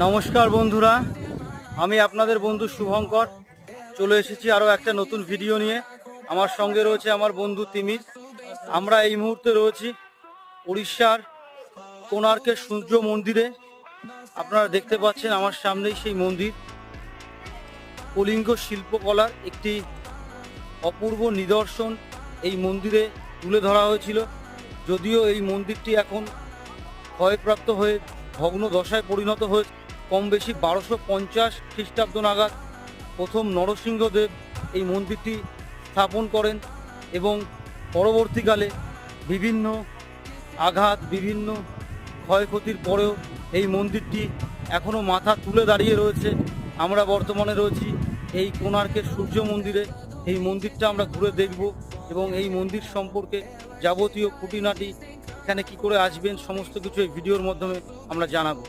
নমস্কার বন্ধুরা, আমি আপনাদের বন্ধু শুভঙ্কর চলে এসেছি আরও একটা নতুন ভিডিও নিয়ে। আমার সঙ্গে রয়েছে আমার বন্ধু তিমির। আমরা এই মুহূর্তে রয়েছি উড়িষ্যার কোণার্কের সূর্য মন্দিরে। আপনারা দেখতে পাচ্ছেন আমার সামনেই সেই মন্দির। কলিঙ্গ শিল্পকলার একটি অপূর্ব নিদর্শন এই মন্দিরে তুলে ধরা হয়েছিল। যদিও এই মন্দিরটি এখন ক্ষয়প্রাপ্ত হয়ে ভগ্ন দশায় পরিণত হয়েছে। কম বেশি 1250 খ্রিস্টাব্দ নাগাদ প্রথম নরসিংহদেব এই মন্দিরটি স্থাপন করেন এবং পরবর্তীকালে বিভিন্ন আঘাত, বিভিন্ন ক্ষয়ক্ষতির পরেও এই মন্দিরটি এখনও মাথা তুলে দাঁড়িয়ে রয়েছে। আমরা বর্তমানে রয়েছি এই কোণার্কের সূর্য মন্দিরে। এই মন্দিরটা আমরা ঘুরে দেখব এবং এই মন্দির সম্পর্কে যাবতীয় খুঁটিনাটি, এখানে কি করে আসবেন, সমস্ত কিছু এই ভিডিওর মাধ্যমে আমরা জানাবো।